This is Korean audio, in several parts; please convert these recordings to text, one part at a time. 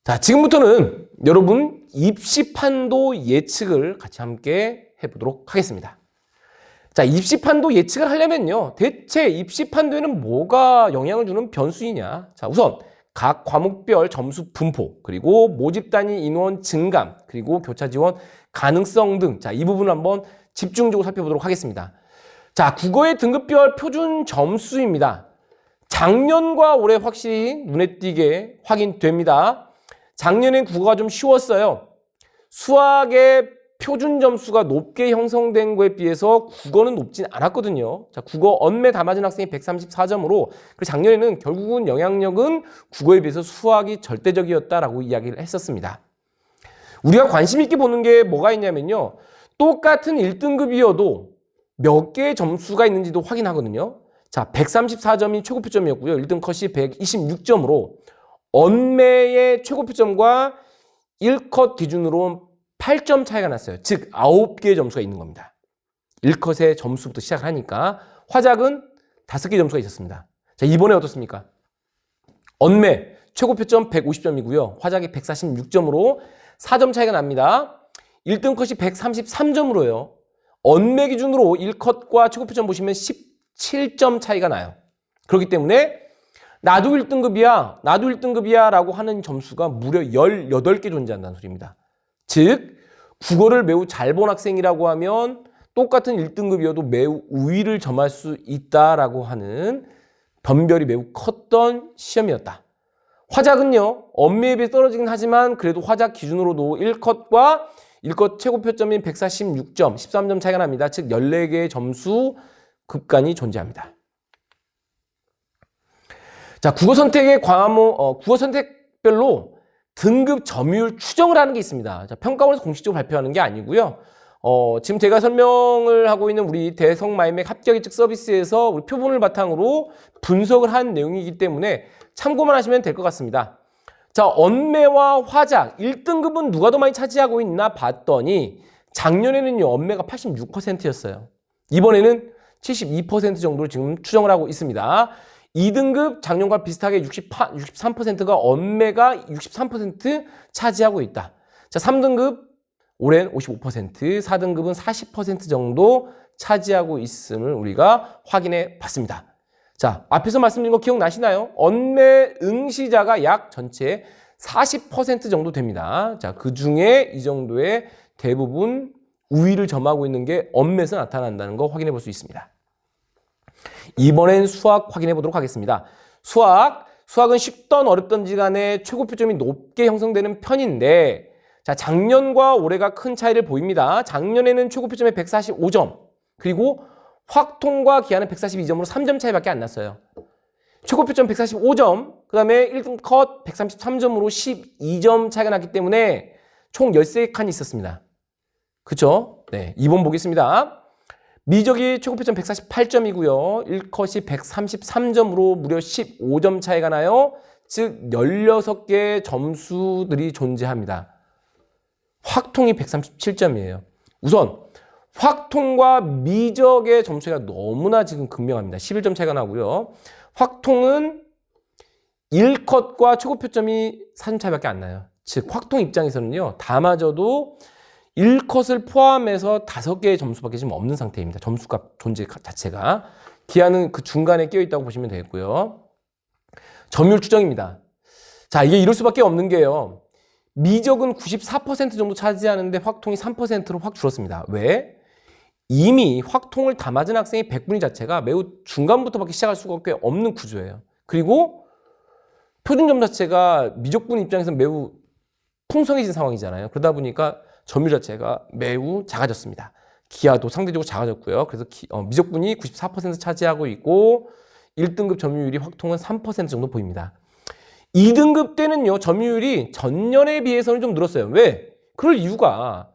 자, 지금부터는 여러분 입시판도 예측을 같이 함께 해보도록 하겠습니다. 자, 입시판도 예측을 하려면요, 대체 입시판도에는 뭐가 영향을 주는 변수이냐? 자, 우선 각 과목별 점수 분포, 그리고 모집 단위 인원 증감, 그리고 교차 지원 가능성 등, 자, 이 부분을 한번 집중적으로 살펴보도록 하겠습니다. 자, 국어의 등급별 표준 점수입니다. 작년과 올해 확실히 눈에 띄게 확인됩니다. 작년엔 국어가 좀 쉬웠어요. 수학의 표준 점수가 높게 형성된 거에 비해서 국어는 높진 않았거든요. 자, 국어 언매 다 맞은 학생이 134점으로 작년에는 결국은 영향력은 국어에 비해서 수학이 절대적이었다라고 이야기를 했었습니다. 우리가 관심 있게 보는 게 뭐가 있냐면요, 똑같은 1등급이어도 몇 개의 점수가 있는지도 확인하거든요. 자, 134점이 최고표점이었고요. 1등 컷이 126점으로 언매의 최고표점과 1컷 기준으로 8점 차이가 났어요. 즉 9개의 점수가 있는 겁니다. 1컷의 점수부터 시작을 하니까 화작은 5개의 점수가 있었습니다. 자, 이번에 어떻습니까? 언매 최고표점 150점이고요. 화작이 146점으로 4점 차이가 납니다. 1등 컷이 133점으로요. 언매 기준으로 1컷과 최고표점 보시면 17점 차이가 나요. 그렇기 때문에 나도 1등급이야 라고 하는 점수가 무려 18개 존재한다는 소리입니다. 즉 국어를 매우 잘 본 학생이라고 하면 똑같은 1등급이어도 매우 우위를 점할 수 있다라고 하는 변별이 매우 컸던 시험이었다. 화작은요, 언매에 비해 떨어지긴 하지만 그래도 화작 기준으로도 1컷과 1컷 최고표점인 146점, 13점 차이가 납니다. 즉 14개의 점수 급간이 존재합니다. 자, 국어 선택의 국어 선택별로 등급 점유율 추정을 하는 게 있습니다. 자, 평가원에서 공식적으로 발표하는 게 아니고요. 지금 제가 설명을 하고 있는 우리 대성마이맥 합격 예측 서비스에서 우리 표본을 바탕으로 분석을 한 내용이기 때문에 참고만 하시면 될 것 같습니다. 자, 언매와 화작 1등급은 누가 더 많이 차지하고 있나 봤더니 작년에는요, 언매가 86%였어요. 이번에는 72% 정도로 지금 추정을 하고 있습니다. 2등급 작년과 비슷하게 63%가 언매가 63% 차지하고 있다. 자, 3등급 올해는 55%, 4등급은 40% 정도 차지하고 있음을 우리가 확인해 봤습니다. 자, 앞에서 말씀드린 거 기억나시나요? 언매 응시자가 약 전체 40% 정도 됩니다. 자, 그 중에 이 정도의 대부분 우위를 점하고 있는 게 언매에서 나타난다는 거 확인해 볼 수 있습니다. 이번엔 수학 확인해 보도록 하겠습니다. 수학은 쉽던 어렵던지 간에 최고표점이 높게 형성되는 편인데, 자, 작년과 올해가 큰 차이를 보입니다. 작년에는 최고표점이 145점, 그리고 확통과 기하는 142점으로 3점 차이밖에 안 났어요. 최고표점 145점, 그 다음에 1등 컷 133점으로 12점 차이가 났기 때문에 총 13칸이 있었습니다. 그쵸? 네, 2번 보겠습니다. 미적이 최고표점 148점이고요. 1컷이 133점으로 무려 15점 차이가 나요. 즉 16개의 점수들이 존재합니다. 확통이 137점이에요. 우선 확통과 미적의 점수가 너무나 지금 극명합니다. 11점 차이가 나고요. 확통은 1컷과 최고표점이 4점 차이밖에 안 나요. 즉 확통 입장에서는요, 다 맞아도 1컷을 포함해서 5개의 점수밖에 지금 없는 상태입니다. 점수값 존재 자체가. 기하는 그 중간에 끼어 있다고 보시면 되겠고요. 점유율 추정입니다. 자, 이게 이럴 수밖에 없는 게요, 미적은 94% 정도 차지하는데 확통이 3%로 확 줄었습니다. 왜? 이미 확통을 다 맞은 학생이 100분위 자체가 매우 중간부터밖에 시작할 수가 없는 구조예요. 그리고 표준점 자체가 미적분 입장에서는 매우 풍성해진 상황이잖아요. 그러다 보니까 점유율 자체가 매우 작아졌습니다. 기하도 상대적으로 작아졌고요. 그래서 미적분이 94% 차지하고 있고 1등급 점유율이 확통은 3% 정도 보입니다. 2등급 때는요, 점유율이 전년에 비해서는 좀 늘었어요. 왜? 그럴 이유가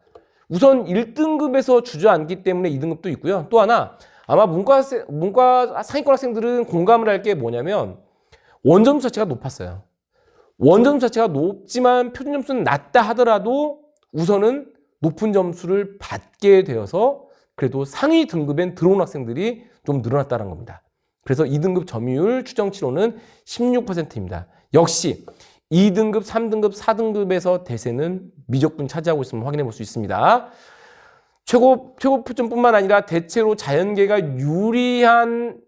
우선 1등급에서 주저앉기 때문에 2등급도 있고요. 또 하나, 아마 문과 상위권 학생들은 공감을 할 게 뭐냐면 원점 자체가 높았어요. 원점 자체가 높지만 표준 점수는 낮다 하더라도 우선은 높은 점수를 받게 되어서 그래도 상위 등급엔 들어온 학생들이 좀 늘어났다는 겁니다. 그래서 2등급 점유율 추정치로는 16%입니다. 역시 2등급, 3등급, 4등급에서 대세는 미적분 차지하고 있음을 확인해 볼 수 있습니다. 최고 표준뿐만 아니라 대체로 자연계가 유리한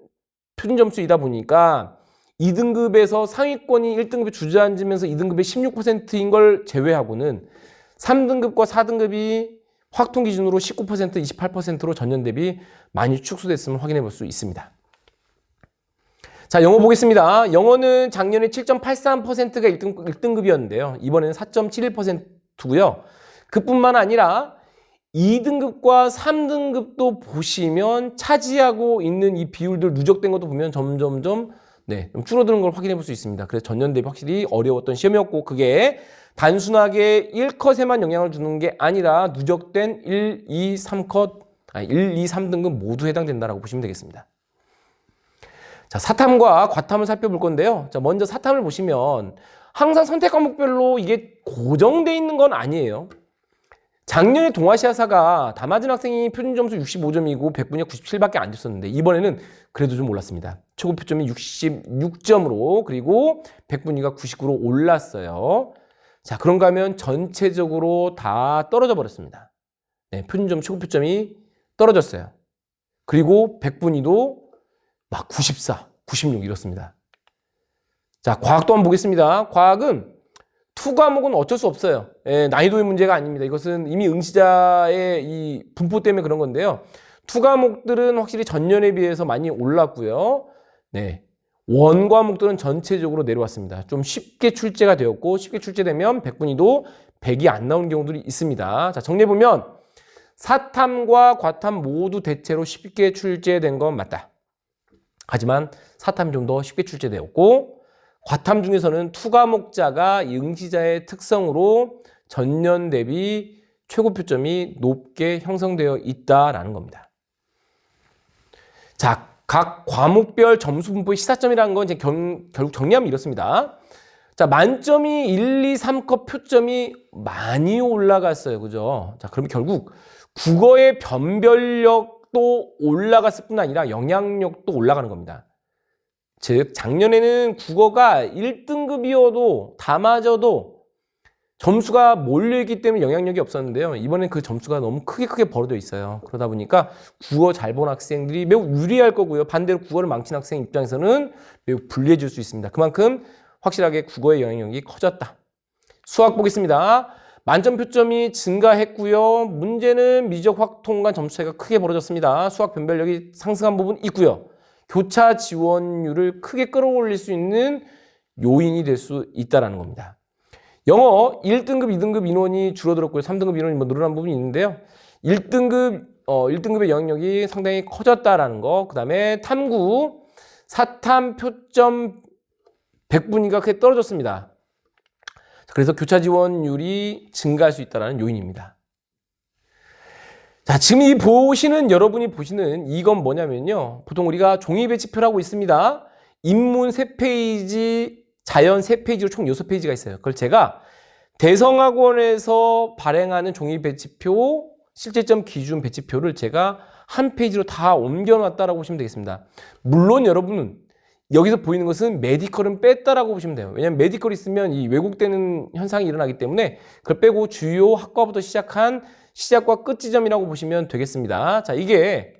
표준 점수이다 보니까 2등급에서 상위권이 1등급에 주저앉으면서 2등급의 16%인 걸 제외하고는 3등급과 4등급이 확통 기준으로 19%, 28%로 전년 대비 많이 축소됐음을 확인해 볼 수 있습니다. 자, 영어 보겠습니다. 영어는 작년에 7.83%가 1등급이었는데요. 이번에는 4.71%고요. 그뿐만 아니라 2등급과 3등급도 보시면 차지하고 있는 이 비율들 누적된 것도 보면 점점점 좀 줄어드는 걸 확인해 볼 수 있습니다. 그래서 전년 대비 확실히 어려웠던 시험이었고 그게 단순하게 1컷에만 영향을 주는 게 아니라 누적된 1, 2, 3등급 모두 해당된다라고 보시면 되겠습니다. 자, 사탐과 과탐을 살펴볼 건데요. 자, 먼저 사탐을 보시면 항상 선택 과목별로 이게 고정돼 있는 건 아니에요. 작년에 동아시아사가 다 맞은 학생이 표준 점수 65점이고 100분위가 97밖에 안 됐었는데 이번에는 그래도 좀 올랐습니다. 최고 표점이 66점으로 그리고 100분위가 99로 올랐어요. 자, 그런가 하면 전체적으로 다 떨어져 버렸습니다. 네, 표준점 최고 표점이 떨어졌어요. 그리고 100분위도 막 94, 96 이렇습니다. 자, 과학도 한번 보겠습니다. 과학은 투 과목은 어쩔 수 없어요. 난이도의 문제가 아닙니다. 이것은 이미 응시자의 이 분포 때문에 그런 건데요. 투 과목들은 확실히 전년에 비해서 많이 올랐고요. 네, 원 과목들은 전체적으로 내려왔습니다. 좀 쉽게 출제가 되었고 쉽게 출제되면 100분위도 100이 안 나오는 경우들이 있습니다. 자, 정리해보면 사탐과 과탐 모두 대체로 쉽게 출제된 건 맞다. 하지만 사탐이 좀 더 쉽게 출제되었고 과탐 중에서는 투 과목자가 응시자의 특성으로 전년 대비 최고 표점이 높게 형성되어 있다라는 겁니다. 자, 각 과목별 점수 분포의 시사점이라는 건 이제 결국 정리하면 이렇습니다. 자, 만점이 1, 2, 3컷 표점이 많이 올라갔어요. 그죠? 자, 그러면 결국 국어의 변별력도 올라갔을 뿐 아니라 영향력도 올라가는 겁니다. 즉 작년에는 국어가 1등급이어도 다 맞아도 점수가 몰려있기 때문에 영향력이 없었는데요. 이번엔 그 점수가 너무 크게 벌어져 있어요. 그러다 보니까 국어 잘 본 학생들이 매우 유리할 거고요. 반대로 국어를 망친 학생 입장에서는 매우 불리해질 수 있습니다. 그만큼 확실하게 국어의 영향력이 커졌다. 수학 보겠습니다. 만점 표점이 증가했고요. 문제는 미적 확통 간 점수 차이가 크게 벌어졌습니다. 수학 변별력이 상승한 부분 있고요. 교차 지원율을 크게 끌어올릴 수 있는 요인이 될 수 있다는 겁니다. 영어 1등급, 2등급 인원이 줄어들었고요. 3등급 인원이 늘어난 부분이 있는데요. 1등급의 영향력이 상당히 커졌다라는 거. 그 다음에 탐구, 사탐 표점 100분위가 크게 떨어졌습니다. 그래서 교차 지원율이 증가할 수 있다는 요인입니다. 자, 지금 여러분이 보시는 이건 뭐냐면요. 보통 우리가 종이 배치표라고 있습니다. 인문 3페이지, 자연 3페이지로 총 6페이지가 있어요. 그걸 제가 대성학원에서 발행하는 종이 배치표, 실제점 기준 배치표를 제가 한 페이지로 다 옮겨놨다라고 보시면 되겠습니다. 물론 여러분은 여기서 보이는 것은 메디컬은 뺐다라고 보시면 돼요. 왜냐하면 메디컬이 있으면 이 왜곡되는 현상이 일어나기 때문에 그걸 빼고 주요 학과부터 시작한 시작과 끝 지점이라고 보시면 되겠습니다. 자, 이게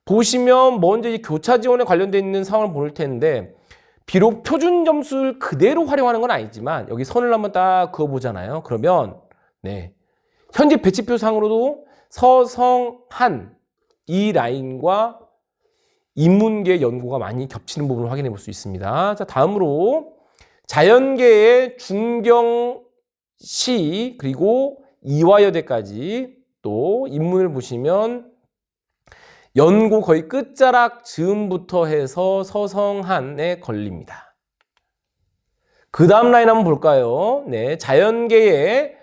보시면 먼저 이 교차 지원에 관련되어 있는 상황을 볼 텐데 비록 표준 점수를 그대로 활용하는 건 아니지만 여기 선을 한번 딱 그어보잖아요. 그러면 현재 배치표 상으로도 서성한 이 라인과 인문계 연구가 많이 겹치는 부분을 확인해 볼 수 있습니다. 자, 다음으로 자연계의 중경시 그리고 이화여대까지 또 인문을 보시면 연고 거의 끝자락 즈음부터 해서 서성한에 걸립니다. 그 다음 라인 한번 볼까요? 네, 자연계의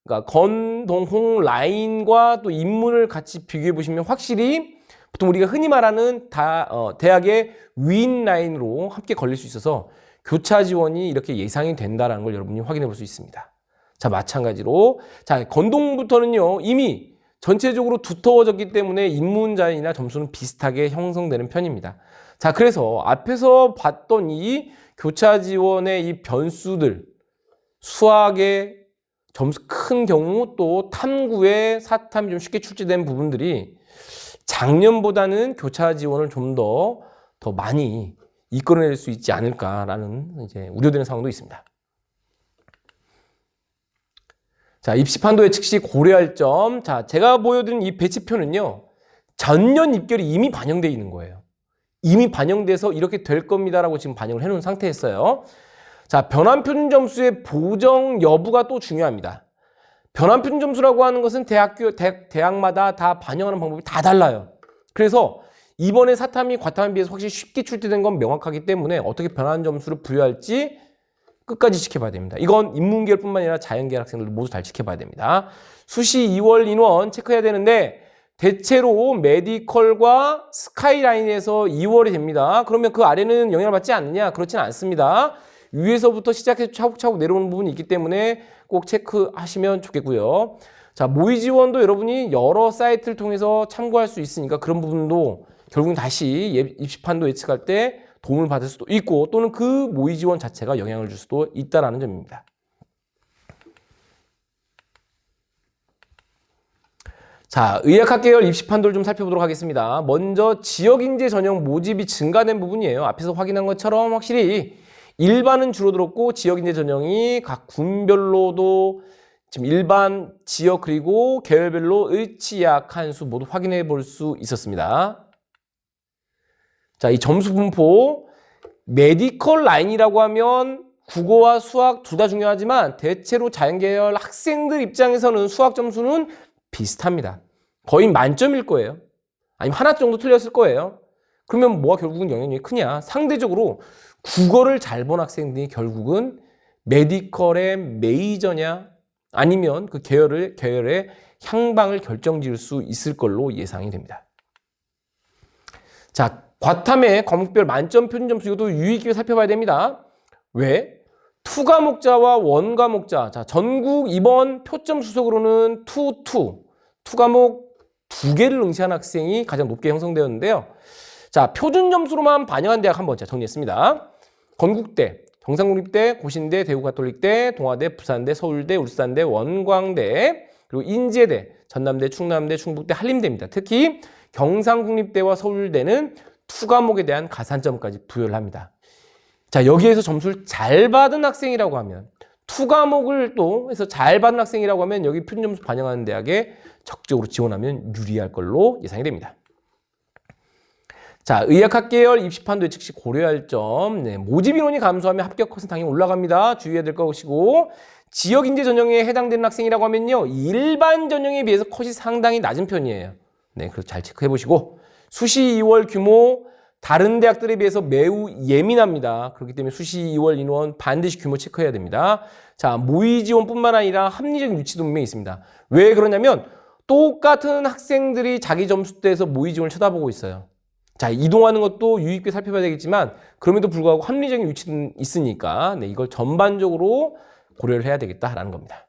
건동홍 라인과 또 인문을 같이 비교해 보시면 확실히 보통 우리가 흔히 말하는 대학의 윈 라인으로 함께 걸릴 수 있어서 교차 지원이 이렇게 예상이 된다는 걸 여러분이 확인해 볼 수 있습니다. 자, 마찬가지로 자, 건동부터는요 이미 전체적으로 두터워졌기 때문에 인문자이나 점수는 비슷하게 형성되는 편입니다. 자, 그래서 앞에서 봤던 이 교차 지원의 이 변수들, 수학의 점수 큰 경우 또 탐구의 사탐이 좀 쉽게 출제된 부분들이 작년보다는 교차 지원을 좀 더 많이 이끌어낼 수 있지 않을까라는 이제 우려되는 상황도 있습니다. 자, 입시 판도 예측 시 고려할 점. 자, 제가 보여드린 이 배치표는요, 전년 입결이 이미 반영되어 있는 거예요. 이미 반영돼서 이렇게 될 겁니다라고 지금 반영을 해놓은 상태였어요. 자, 변환 표준 점수의 보정 여부가 또 중요합니다. 변환 표준 점수라고 하는 것은 대학마다 다 반영하는 방법이 다 달라요. 그래서 이번에 사탐이 과탐에 비해서 확실히 쉽게 출제된 건 명확하기 때문에 어떻게 변환 점수를 부여할지 끝까지 지켜봐야 됩니다. 이건 인문계열뿐만 아니라 자연계열 학생들도 모두 잘 지켜봐야 됩니다. 수시 2월 인원 체크해야 되는데 대체로 메디컬과 스카이라인에서 2월이 됩니다. 그러면 그 아래는 영향을 받지 않느냐? 그렇지는 않습니다. 위에서부터 시작해서 차곡차곡 내려오는 부분이 있기 때문에 꼭 체크하시면 좋겠고요. 자, 모의 지원도 여러분이 여러 사이트를 통해서 참고할 수 있으니까 그런 부분도 결국은 다시 입시판도 예측할 때 도움을 받을 수도 있고 또는 그 모의 지원 자체가 영향을 줄 수도 있다는 점입니다. 자, 의학학 계열 입시판도를 좀 살펴보도록 하겠습니다. 먼저 지역인재 전형 모집이 증가된 부분이에요. 앞에서 확인한 것처럼 확실히 일반은 줄어들었고 지역인재 전형이 각 군별로도 지금 일반, 지역 그리고 계열별로 의치약 한수 모두 확인해 볼 수 있었습니다. 자, 이 점수 분포 메디컬 라인이라고 하면 국어와 수학 둘 다 중요하지만 대체로 자연계열 학생들 입장에서는 수학 점수는 비슷합니다. 거의 만점일 거예요. 아니면 하나 정도 틀렸을 거예요. 그러면 뭐가 결국은 영향력이 크냐? 상대적으로 국어를 잘 본 학생들이 결국은 메디컬의 메이저냐 아니면 그 계열의 향방을 결정지을 수 있을 걸로 예상이 됩니다. 자, 과탐의 과목별 만점 표준 점수 이것도 유의 깊게 살펴봐야 됩니다. 왜? 투 과목자와 원 과목자. 자, 전국 이번 표점 수석으로는 투 과목 2개를 응시한 학생이 가장 높게 형성되었는데요. 자, 표준 점수로만 반영한 대학 한번 정리했습니다. 건국대, 경상국립대, 고신대, 대구가톨릭대, 동아대, 부산대, 서울대, 울산대, 원광대, 그리고 인제대, 전남대, 충남대, 충북대, 한림대입니다. 특히 경상국립대와 서울대는 투 과목에 대한 가산점까지 부여를 합니다. 자, 여기에서 점수를 잘 받은 학생이라고 하면 투 과목을 또 해서 잘 받은 학생이라고 하면 여기 표준 점수 반영하는 대학에 적극적으로 지원하면 유리할 걸로 예상이 됩니다. 자, 의학학 계열 입시판도 예측 시 고려할 점. 네, 모집 인원이 감소하면 합격 컷은 당연히 올라갑니다. 주의해야 될 것이고 지역인재 전형에 해당되는 학생이라고 하면요, 일반 전형에 비해서 컷이 상당히 낮은 편이에요. 네, 그래서 잘 체크해 보시고 수시 2월 규모 다른 대학들에 비해서 매우 예민합니다. 그렇기 때문에 수시 2월 인원 반드시 규모 체크해야 됩니다. 자, 모의 지원뿐만 아니라 합리적인 유치도 분명히 있습니다. 왜 그러냐면 똑같은 학생들이 자기 점수대에서 모의 지원을 쳐다보고 있어요. 자, 이동하는 것도 유의 깊게 살펴봐야 되겠지만 그럼에도 불구하고 합리적인 유치는 있으니까 네, 이걸 전반적으로 고려를 해야 되겠다라는 겁니다.